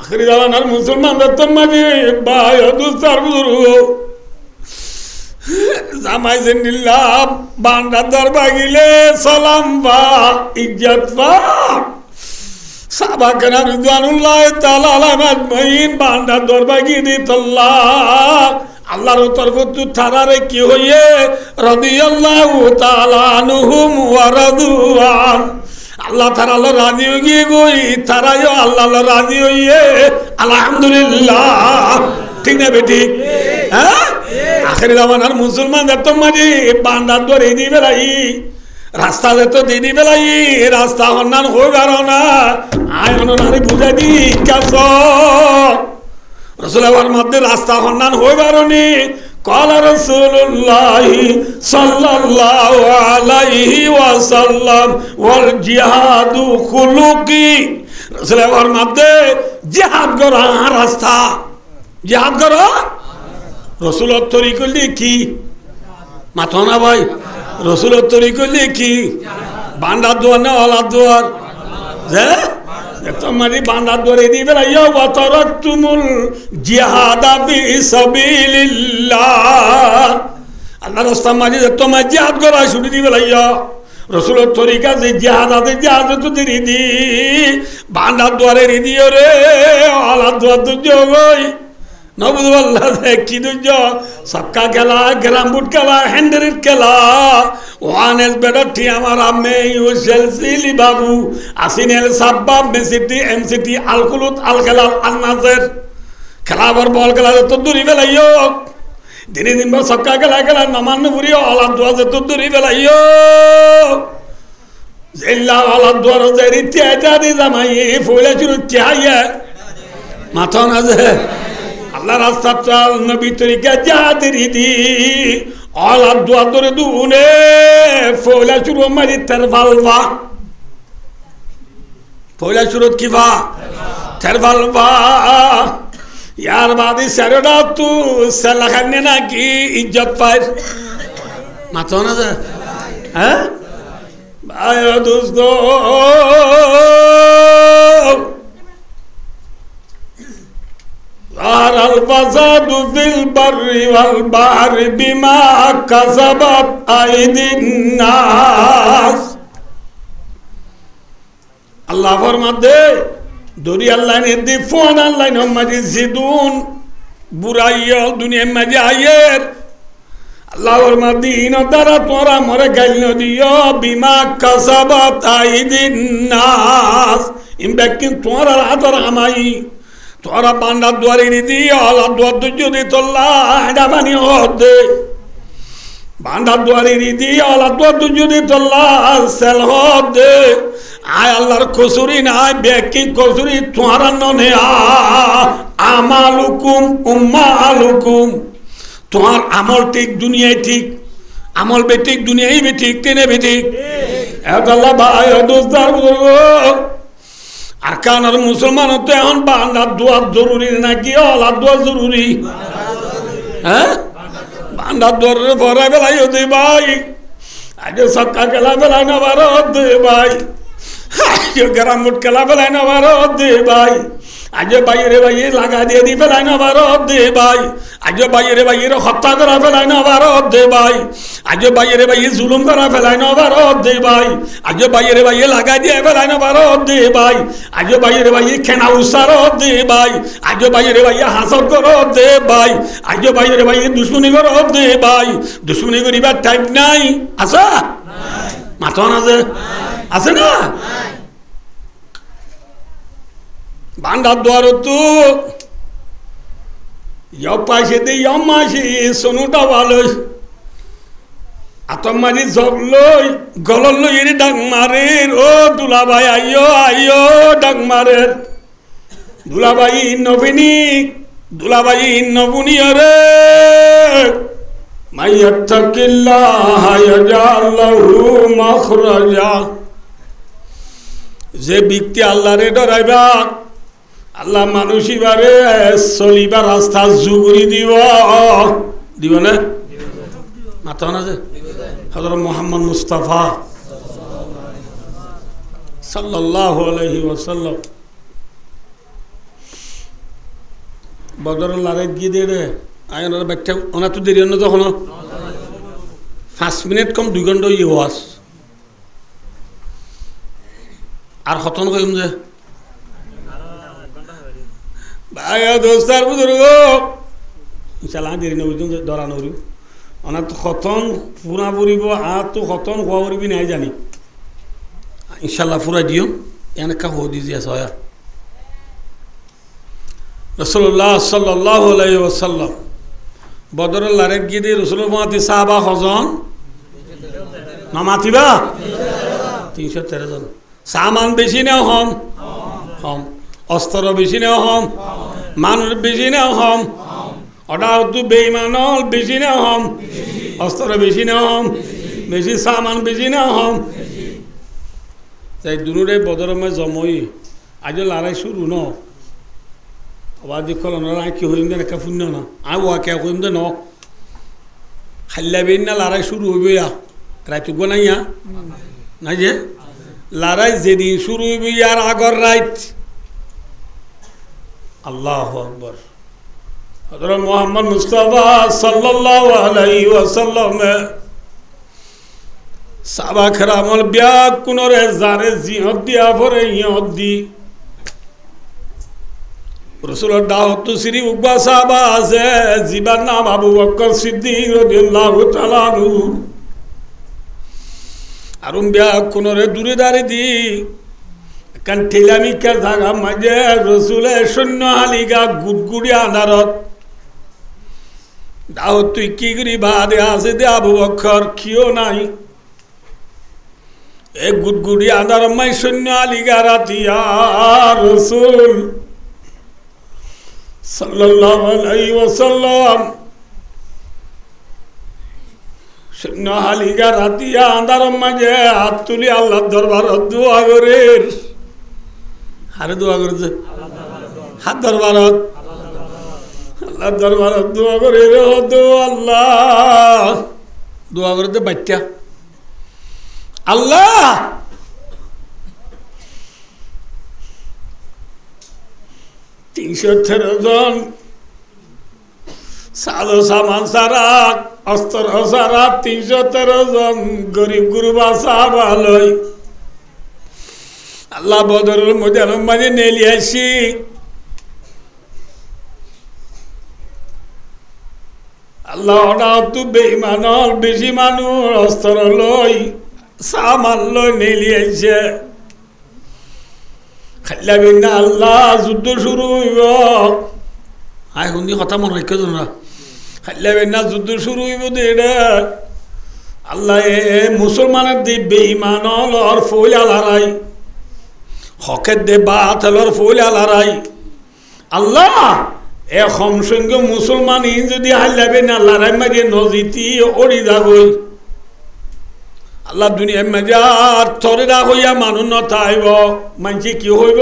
आखिरी ज़माना मुसलमान तो मजे बायो दूसर बुजुर्गो জামাই জিন্দিল্লা বান্দা দরবার গিলে সালাম বা ইজ্জত বা সাহাবাকেরা রিদওয়ানুল্লাহ তাআলা আলাইহিম আজমাইন বান্দা দরবার গিয়ে আল্লাহ আল্লাহর তরফ তু থারারে কি হইয়ে রাদিয়াল্লাহু তাআলা আনহুম ওয়া রাদওয়ান আল্লাহ তাআলা রাজি হয়ে গিয়ে গই তারাও আল্লাহ রাজি হইয়ে আলহামদুলিল্লাহ। ঠিক না বেটি? হ্যাঁ, আখেরি জামানার মুসলমানদের তো মাঝে বান্দার দরে দি বেলাই রাস্তা যেত দিদি বেলাই রাস্তা অন্যান হয়ে গেল না আয় অনারে বুঝাই দি কেস রসুলের মধ্যে রাস্তা অন্যান হয়ে গেলনি। قال رسول الله صلى الله عليه وسلم والجهاد خلقي রসুলের মধ্যে জিহাদ করা রাস্তা জিহাদ করো রসুলের তরিকা কি মাথা না ভাই রসুলের তরিকা কি বান্দার দোয়ার না ওলার দোয়ার যে তোমারি বান্দার দোয়ারে দিবে ইয়া ওয়া তারাকতুমুল জিহাদা ফি সাবিলিল্লাহ আল্লাহর রাস্তা মাঝে তোমার জিহাদ করা শুরু দিবে ইয়া রসুলের তরিকা যে জিহাদ আছে জিহাদ তো দিরি দি বান্দার দোয়ারে দিও রে ওলার দোয়ার তো জগই নবুল্লাহ কি দুজ সক্কা খেলা গ্রাম বুট খেলা হ্যান্ডেলের খেলা ওয়ান এস বেটার টি আমার আম্মে ইউসেল সিলি বাবু আসিনেল সাব্বাব মেসিটি এমসিটি আলকুলুত আল খেলাল আন্নাসের খেলাবার বল খেলা তো দূরি বেলাইও দিনে দিন বা সক্কা খেলা খেলা নমান্য বুড়ি অলাদ দোয়া যে তো দূরি বেলাইও জিল্লা অলাদ দোয়ার যে রীতি আজাদি জামাই ফুলে চুরু চাইয়া মাথা না যে আল্লাহ রাস্তা চাল নবী তরিকা জাহাদের ইদি অলাদ দোয়া ধরে দুনে ফুলে চুরু মারি তেরভালবা ফুলে চুরু কি বা তেরভালবা यार बादी सरोडा तू सलाह करने ना की इज्जत पाए मातो ना जा हैं भाई दोस्तों ज़ाहरल फ़सादु फ़िल बर्रि वल बहरि बिमा कसबत अयदिन नास अल्लाह फरमाते দরি আল্লাহ নে দি ফোন আল্লাহ নে মাজি জিদুন বুরাইয়া দুনিয়া মাজি আয়ের আল্লাহর মদিন দ্বারা তোরা মরে গাইল দিও বিমা কাসাবাত আইদিন নাস ইমবাকিন তোরা আদর আমাই তোরা বান্দা দুয়ারে দি আল্লাহ দুয়ার যদি তোল্লাহ ডাবানি হদে বান্দা দুয়ারে দি আল্লাহ দুয়ার যদি তোল্লাহ সেল হদে আয় আল্লাহর কসুরি না বেকি কসুরি তোমার ননে আমালুকুম উম্মালুকুম তোমার আমল ঠিক দুনিয়ায় ঠিক আমল বেঠিক দুনিয়ায় বেঠিক টেনে বেঠিক আল্লাহ ভাই দোস্তার আর কানার মুসলমান তো এখন বান্দার দোয়া জরুরি নাকি আল্লাহ দোয়া জরুরি হ্যাঁ বান্দার দোয়ার ভরা বেলাই দে ভাই আজ সক্কা খেলা বেলাই না বারো দে ভাই আজ গ্রাম মুট খেলা বেলায় না বারো দে ভাই আজ বাইরে বাইরে লাগা দিয়ে দি বেলায় না বারো দে ভাই আজ বাইরে বাইরে হত্যা করা ফেলায় না বারো দে ভাই আজ বাইরে বাইরে জুলুম করা ফেলায় না বারো দে ভাই আজ বাইরে বাইরে লাগা দিয়ে ফেলায় না বারো দে ভাই আজ বাইরে বাইরে খেনা উসার দে ভাই আজ বাইরে বাইরে হাসর কর দে ভাই আজ বাইরে বাইরে দুশ্মনী কর দে ভাই দুশ্মনী করিবার টাইম নাই আসা মাথা না যে আছে না বান্দার দোয়ার তো পাশে দিয়ে মাসি সোনুটা ভালো আতম মাঝি জগলই গলল ডাক মারের ও দুলা ভাই আইও আইও ডাক মারের দুলাবাই নবিনী দুলাবাই নবুনিয়রে মাইয়াত্তাকিল্লাহ ইয়াজআল লাহু মাখরাজা যে ব্যক্তি আল্লাহরে ডরাইবা আল্লাহ মানুষিবারে চলিবার রাস্তা জুগুরি দিব না মাথা না যে হযরত মুহাম্মদ মুস্তাফা সাল্লাল্লাহু আলাইহি ওয়াসাল্লাম বদরের লড়াই গিয়ে দিয়ে রে আয়নার ব্যাগটা ওনা তো দেরি না তখন 5 মিনিট কম 2 ঘন্টা ইয়ে ওয়াজ আর হতন কইম যে ভাইয়া দোস্তার বুজুর্গ ইনশাআল্লাহ দেরি না বুঝুন ধরা নরি ওনা তো হতন পুরা পড়িব আর তো হতন হওয়া পড়বি নাই জানি ইনশাআল্লাহ পুরা দিও এনেকা হো দিজি আছে হয় রাসূলুল্লাহ সাল্লাল্লাহু আলাইহি ওয়াসাল্লাম বদরের লড়াই গিয়ে দিয়ে রাসূলের মাতি সাহাবা কজন না মাতিবা 313 জন সামান বেশি না হম অস্ত্র বেশি না হম মানুষ বেশি না হম ওটা তো বেঈমানল বেশি না হম অস্ত্র বেশি না হম বেশি সামান বেশি না হম তাই দুনুরে বদরমে জমই আজ লড়াই শুরু ন আবার দেখল ওনারা কি হইম দেন একা শূন্য না আই ওয়াকে হইম দে ন খাল্লাবেন না লড়াই শুরু হইবে রাইত গোনাইয়া না যে লড়াই যেদিন শুরু হইবে আর আগর রাইত আল্লাহু আকবার হযরত মুহাম্মদ মুস্তাফা সাল্লাল্লাহু আলাইহি ওয়াসাল্লাম সাহাবা কেরামল বিয়া কুনরে জারে জিহদ দিয়া পরে ইয়দ দি রাসূলের দাওয়াত শ্রী উকবা সাহাবা আছে জিবার নাম আবু বকর সিদ্দিক রাদিয়াল্লাহু তাআলা আনহু আরুম বিয়া কোনরে দূরে দাঁড়ি দি কান ঠেলামি কা জায়গা মাঝে রাসূলের সৈন্য হালিগা গুদগুড়ি আন্ধারত দাওয়াত তুই কি করি বাদে আছে দে আবু বকর কিও নাই এ গুদগুড়ি আন্ধার মাই সৈন্য হালিগা রাতিয়া রাসূল সাল্লাল্লাহু আলাইহি ওয়াসাল্লাম সৈন্য হালিগা রাতিয়া আন্ধার মাঝে হাত তুলি আল্লাহর দরবারত দোয়া করে আরে দোয়া করছে হাত দরবারত আল্লাহর দরবারত দোয়া করে রে দো আল্লাহ দোয়া করতে বাচ্চা আল্লাহ তিনশো 13 জন সাদো সামান সারা অস্ত্র সারা 313 জন গরিব গুরুবা সাহাবা লই আল্লাহ বদরের ময়দানের মাঝে নেলি আসি আল্লাহ ওটাও তো বেঈমানল বেশি মানুষ অস্ত্র লই সামান লই নেলি আসছে খাইলাবেন না আল্লাহ যুদ্ধ শুরু হইব আয় হুন্দি কথা মনে রেখে না খাইলাবেন না যুদ্ধ শুরু হইব দে আল্লাহ এ মুসলমানের দি বেঈমানলর ফইলা লড়াই হকের দে বাতিলর ফইলা লড়াই আল্লাহ এ সমসংগ মুসলমান যদি হাইলাবেন না লড়াই মাঝে নজিতি ওড়ি যাবই আল্লাহ দুনিয়ার মাজার তরেরা হইয়া মানুষ নথাইব মানছি কি হইব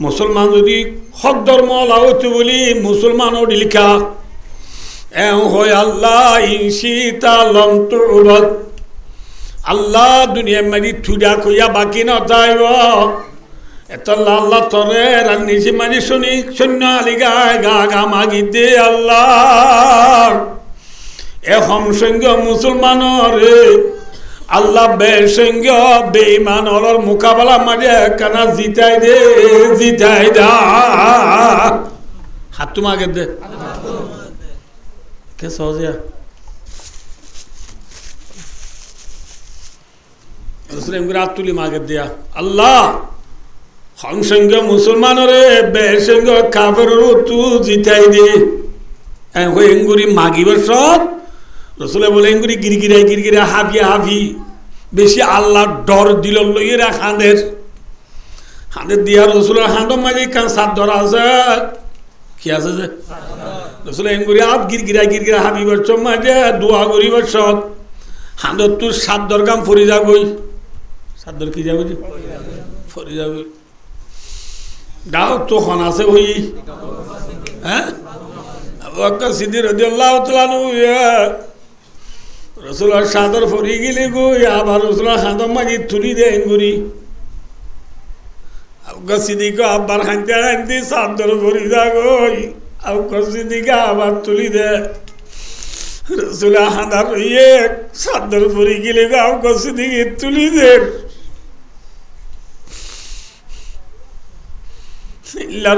মুসলমান যদি হক ধর্ম লাউত বলি মুসলমান লিখা এ হয় আল্লাহ ইনশিতা লম তুবাদ আল্লাহ দুনিয়ার মাঝে থুডা কইয়া বাকি নথাইব এত আল্লাহ তরে রান্নিছি মাঝে শুনি শূন্য আলিগা গা গা মাগি দে আল্লাহ এ সমসংগ মুসলমানের আল্লাহ বেসঙ্গ বেঈমান ওর মোকাবেলা মাঝে কানা জিতাই দে জিতাই দা হাত তুমি আগে দে কে সহজিয়া মুসলিম হাত তুলি মাগে দিয়া আল্লাহ সংসঙ্গ মুসলমানরে বেসঙ্গ কাফেরও তু জিতাই দে এঙ্গুরি মাগিবার সব রসুলে বলে এঙ্গুরি গিরগিরা হাফি বেশি আল্লাহ ডর দিল লইয়েরা খাঁদের হাতে দিয়া রসুলের হাঁটো মাঝে কান সাদ্দর আছে কি আছে যে রসুল এঙ্গুরি আপ গিরগিরা হাবিবার চম মাঝে দোয়া করিবার সব হাঁদর তোর সাদ্দর কাম ফরি যাবই সাদ্দর কি যাবো যে ফরি যাবই দাও তো খন আছে ওই হ্যাঁ সিদ্ধি রাদিয়াল্লাহু তাআলা নু রসুলের সাদর ফরি গেলে গো আবার রসুলের হাঁদর মাঝে তুলি দে এঙ্গুরি সিদ্দিকা আবার হাঁটতে হাঁটতে সাদর ফরি যা গই সিদ্দিকা আবার তুলি দে রসুল হাঁদার রইয়ে সাদর ফরি গেলে গো সিদ্দিকে তুলি দে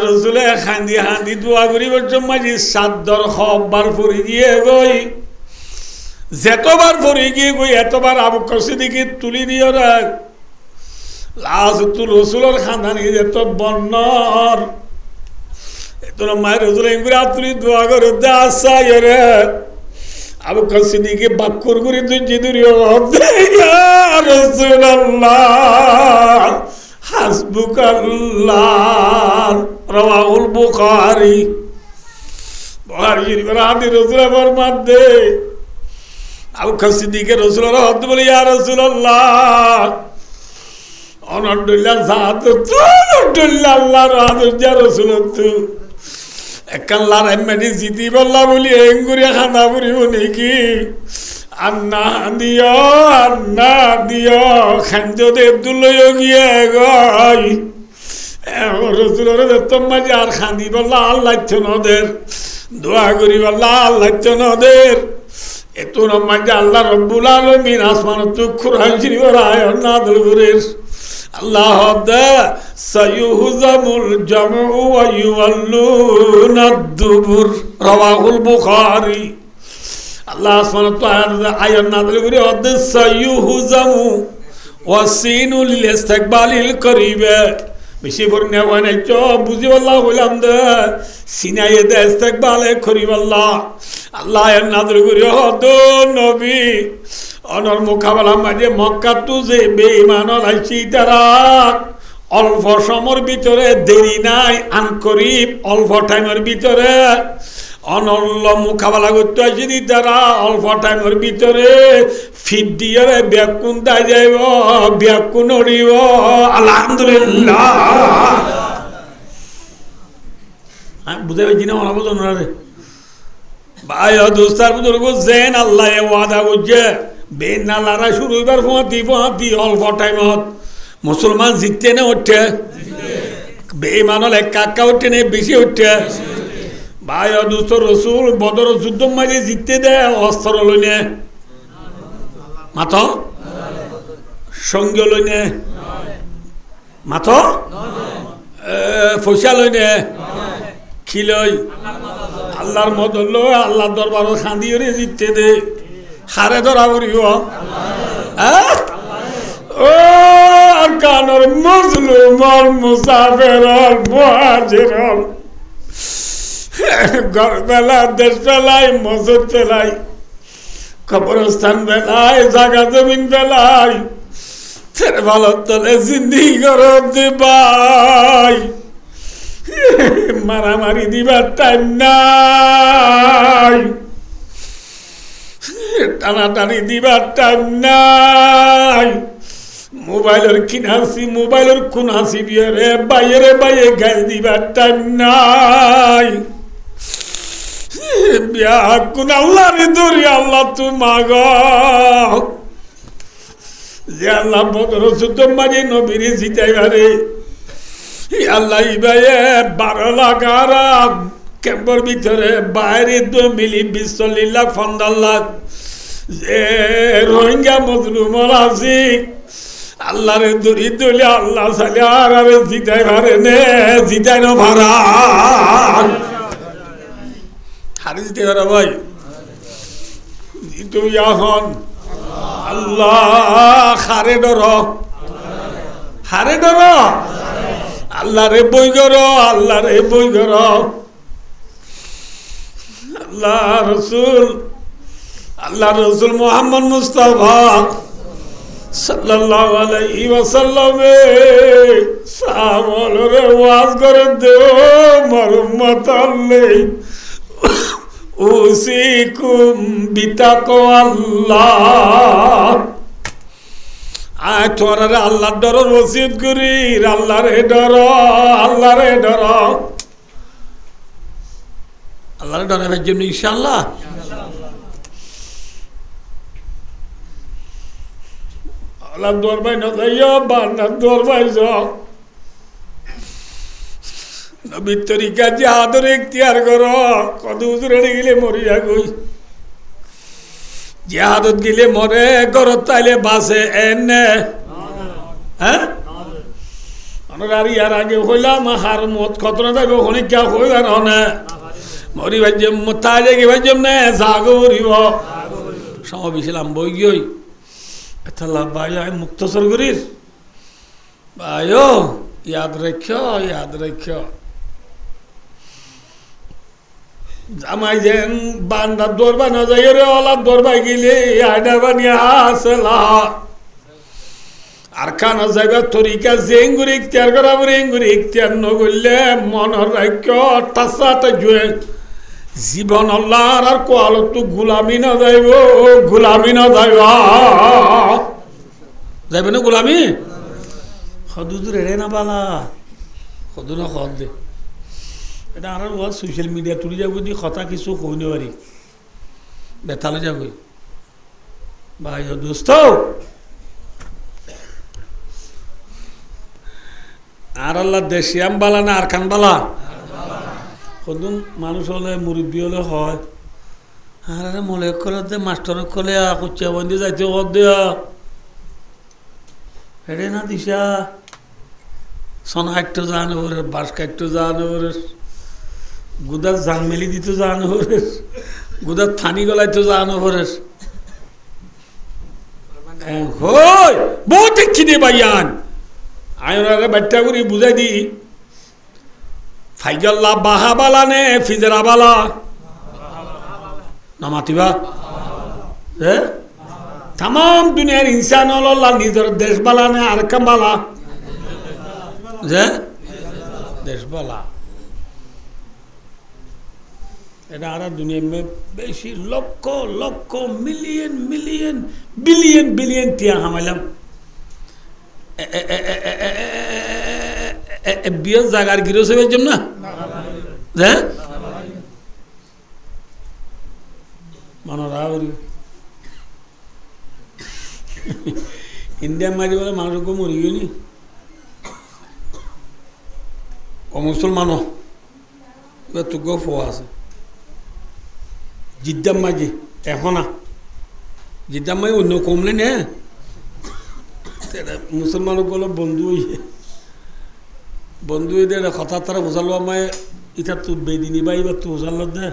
রসুলে হাঁদি হাঁদি দোয়া করিবার মাঝে সাদর হবার ফরি গিয়ে গই যেতবার ফরি গিয়ে গই এতবার আবু সিদ্দিকে তুলি দিও রাখ লাস্ট রসুলের খানদানি এত বন্নর এত মায়ের রসুল এগুলো তুলি দোয়া করে দে আসা রে আবু সিদ্দিকে বাক্কর করে তুই জিদুরিও রাসূলুল্লাহ হাসবুকাল্লাহ রাওয়াহুল বুখারী শরীফের হাদিস রসুলের ফরমান দে আবু সিদ্দিকে রসুলের হদ বলে ইয়া রাসূলুল্লাহ অনডুল্লাহ সাহাত অনডুল্লাহ আল্লাহর আদর যা রসুল তু একাল্লার এমনি জিতি বললা বলি এঙ্গুরি খানা পুরিব নাকি আন্না দিও খাঞ্জ দে দুলয় গিয়ে গই রসুলের তোমার আর খান্দি বললা আল্লাহ নদের দোয়া করি বললা আল্লাহ নদের এত নমাজ আল্লাহ রব্বুল আলামিন আসমান চক্ষুর হাসির রায় নাদল করের আল্লাহ সায়ুহজামুল জামউ ওয়া ইউওয়াল্লুনাদ দুবুর রাওয়াহুল বুখারী আল্লাহ সুবহানাহু ওয়া তাআলা আয়াত নাযিল করে অদ সায়ুহজামু ওয়া সিনু লিল ইস্তিকবালিল করিবা বেশি পড়নে ওয়ানে চ বুঝি আল্লাহ বললাম দে সিনায়ে দে ইস্তিকবালে করিবাল্লাহ আল্লাহ আয়াত নাযিল করে অদ নবী অনর মোকাবেলা মাঝে মক্কা তু যে বেঈমানর আইছি তারা অল্প সময়ের ভিতরে দেরি নাই আনকরিব অল্প টাইমের ভিতরে অনল্য মোকাবেলা করতে আসি তারা অল্প টাইমের ভিতরে ফিট দিয়ে ব্যাকুন দাই যাইব ব্যাকুন উড়িব আলহামদুলিল্লাহ বুঝে পাইছি না ওরা বোঝানো রে ভাই দোস্তার বুজুর্গ জেন আল্লাহ ওয়াদা করছে বেনালারা শুরু হইবার ফোঁয়াতি অল্প টাইমত মুসলমান জিততে না উঠছে বেঈমানল এক কাকা উঠছে না বেশি উঠছে ভাই দুস্থ রসুল বদর যুদ্ধ মাঝে জিততে দেয় অস্ত্র লইনে মাথ সঙ্গে লইনে মাথ পয়সা লইনে কি লই আল্লাহর মত লই আল্লাহর দরবার খান্দি করে জিততে দে হারে ধরা করিব ও আর কানর মজলুম মুসাফির মুহাজির ঘর বেলা দেশ বেলায় মসজিদ বেলায় কবরস্থান বেলায় জায়গা জমিন বেলায় ছেড়ে ভালো তলে জিন্দিগি করতে ভাই মারামারি দিবার টাইম নাই টানাটানি দিবার টাইম নাই মোবাইলের কিনাসি মোবাইলের কোন হাসি বিয়ে রে বাইরে গাল দিবার টাইম নাই বিয়া কোন আল্লাহ রে ধরি আল্লাহ তু মাগ যে আল্লাহ বদর যুদ্ধ মাঝে নবীরে জিতাইবারে আল্লাহ ইবায়ে 12 লাখ আরব ক্যাম্পের ভিতরে বাইরে 2 মিলি 20 লাখ 15 লাখ যে রোহিঙ্গা মজলুমর আছে আল্লাহ রে দড়ি দলে আল্লাহ সালে আর জিতাই ভারে নে জিতাই না ভাড়া হারে জিতে ভাড়া ভাই জিতু এখন আল্লাহ হারে ডর আল্লাহ রে বই গর আল্লাহ রে বই গর আল্লাহ রসুল মোহাম্মদ মুস্তাফা সাল্লাল্লাহু আলাইহি ওয়াসাল্লামে সাহাবারে ওয়াজ করে দেও মরুম্মত আল্লাহ উসিকুম বিতাকওয়াল্লাহ আয় তোরা আল্লাহর ডরের ওসিয়ত করি আল্লাহরে ডর আল্লাহরে ডর আল্লাহরে ডরার জন্য ইনশাআল্লাহ আল্লাহ দরবাই না যাইও বান্দার দরবাই যাও নবীর তরিকা জিহাদের ইখতিয়ার করো কত হুজুরে গেলে মরিয়া গই জিহাদত গেলে মরে ঘরত তাইলে বাসে এনে হ্যাঁ আর ইয়ার আগে হইলাম হার মত খতরা যাইব ওখানে কে হইবার না মরি ভাজ্যম তাজে কি ভাজ্যম নে জাগরিব সমাবেশিলাম বই গই এতলা ভাই আমি মুক্তসর করিস ভাইও ইয়াদ রাখিও জামাই যেন বান্দার দরবার না যাই রে ওলা দরবার গেলে আইডা বানিয়ে আসলা আর খানা যাইবা তরিকা জেঙ্গুরি ইখতিয়ার করা রেঙ্গুরি ইখতিয়ার নগরলে মনের রাখ্য টাসাটা জুয়ে জীবন আল্লাহর আর কোয়ালত তো গুলামি না যাইব যাইবে না গুলামি সদুজ রেড়ে না বালা সদু না সদ দে এটা আর সোশ্যাল মিডিয়া তুলি যাব দি কথা কিছু কইনে পারি বেতালে যাবই ভাই দোস্ত আর আল্লাহ দেশিয়াম বালা না আর খান বালা কদম মানুষ হলে মুরব্বী হলে হয় আর মলে করে মাস্টার কলে কুচিয়া বন্দি যাইতে কর দেয়া হেডে না দিশা সোনা একটু জানো ওরে বাস কাটতে জানো ওরে গুদার জান মেলি দিতে জানো ওরে গুদার থানি গলাইতে জানো ওরে হই বহুত খিদে বাইয়ান আয়নারে বাচ্চা করে বুঝাই দি ফাইজাল্লা বাহাবালা নে ফিজরাবালা নামাতিবা তাম দুনিয়ার ইনসান হল নিজের দেশবালা নে আর কামবালা যে দেশবালা এটা আর দুনিয়া বেশি lakh lakh million million billion billion টিয়া হামাইলাম বিয়ের জায়গার গিরো সেবের জন্য না মনোরা ইন্ডিয়া মারি বলে মানুষকে মরি গিয়ে ও মুসলমানও এবার তো গফ আছে জিদ্দাম মাঝি এখন জিদ্দাম মাঝি অন্য কমলে নে মুসলমান বলে বন্ধু কথা তারা বুঝালো আমায় এটা তো বেদিনী বাই বা তো বুঝাল দে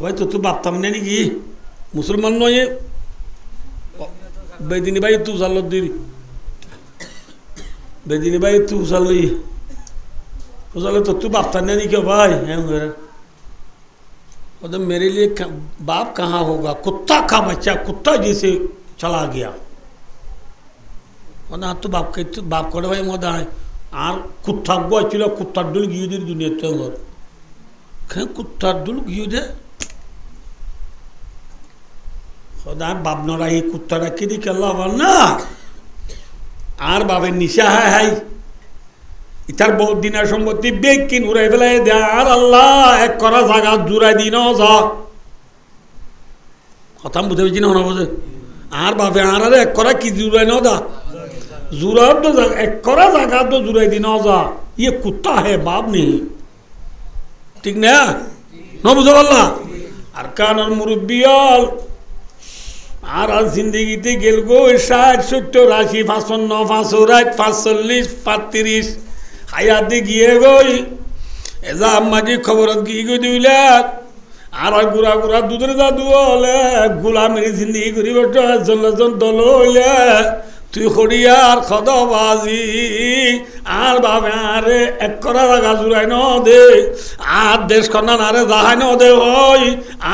ভাই তো তো ভাবতাম না নাকি মুসলমান নয় বেদিনী বাই তু বুঝাল দিদি বেদিনী বাই তু বুঝালে তো तू भापता नहीं क्यों भाई है मेरे लिए बाप कहाँ होगा कुत्ता का बच्चा कुत्ता जैसे चला गया ना तो बाप करे भाई मत आए আর কুত্তা গো ছিল কুত্তার দুল গিয়ে দিই দুনিয়াতে আমার কেন কুত্তার দুল গিয়ে দে খোদা বাবনরা এই কুত্তাটা কি দি কেলা বল না আর বাবার নিশা হাই ইতার বহুত দিনের সম্পত্তি বেকিন উড়াই ফেলাই দে আর আল্লাহ এক করা জায়গা জুড়াই দিন যা কথা বুঝে বুঝি না বোঝে আর বাপে আর এক করা কি জুড়াই ন দা जुराब तो एक करा जागा तो जुराई दी नौजा ये कुत्ता है बाप नहीं ठीक ना न बुझो अल्लाह अरकान और मुरब्बियाल আর জিন্দেগিতে গেল গো 60 70 80 55 55 45 35 হায়াতে গিয়ে গই এজা আম্মাজি খবরত গিয়ে গই দিলা আর গুড়া গুড়া দুধের দাদু হলে গোলামের জিন্দেগি করি বট জনজন দল হইলে তুই হরিয়ার খদবাজি আর বাবে আরে এক করা জায়গা জুড়াই ন দে আর দেশ কন্যা আরে যাহাই ন দে ওই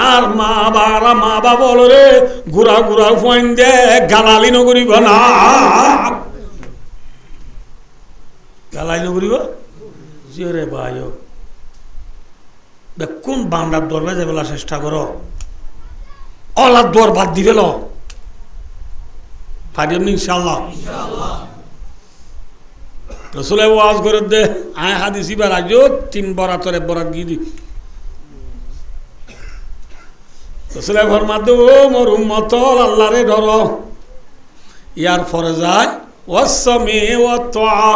আর মা বা বল রে ঘুরা ঘুরা ফোন দে গালালি নগরিব না গালাই নগরিব জিরে ভাই কোন বান্দার দরবে যে বেলা চেষ্টা করো অলার দর বাদ দিবে ল পারিম ইনশাআল্লাহ রসুলের ওয়াজ করে দে আয় হাদিসি বা রাজো 3 বরাতরে বরাত গিয়ে দি রসুলের ঘর মাধ্যে ও মোর উম্মত আল্লাহরে ডর ইয়ার ফরে যায় ওয়াসমি ওয়া তুআ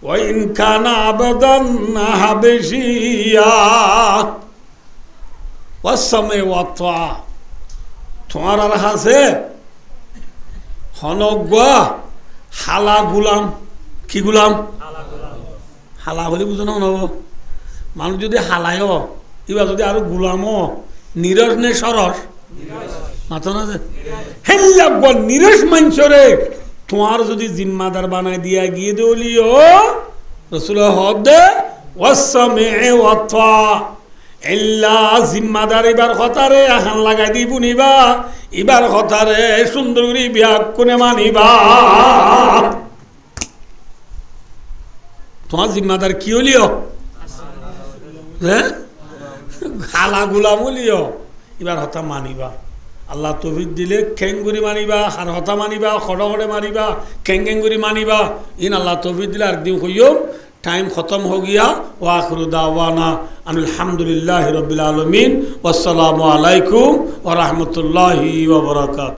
ওয়া ইন কানা আবাদান হাবশিয়া ওয়াসমি ওয়া তুআ তোমার আর হাসে হনগুয়া হালা গুলাম কি গুলাম হালা হলে বুঝো না মানুষ যদি হালায় এবার যদি আরো গুলামও নিরস নে সরস মাথা না হেল্লাব নিরস মানসরে তোমার যদি জিম্মাদার বানায় দিয়া গিয়ে দিলিও রসুল হদে ওয়াসমে ওয়াতা এল্লা জিম্মাদার এবার কথারে আহান লাগাই দিব নিবা এবার কথারে সুন্দর করে বিয়া কোনে মানিবা তোমার জিম্মাদার কি হলিও হ্যাঁ খালা গুলাম হলিও এবার হতা মানিবা আল্লাহ তৌফিক দিলে খেঙ্গুরি মানিবা আর হতা মানিবা খড়ে খড়ে মারিবা খেঙ্গুরি মানিবা ইন আল্লাহ তৌফিক দিলে আর দিন হইও टाइम ख़त्म हो गया वाखिरु दावाना अल्हम्दुलिल्लाहि रब्बिल आलमीन वस्सलामु अलैकुम व रहमतुल्लाहि व बरकातुहू।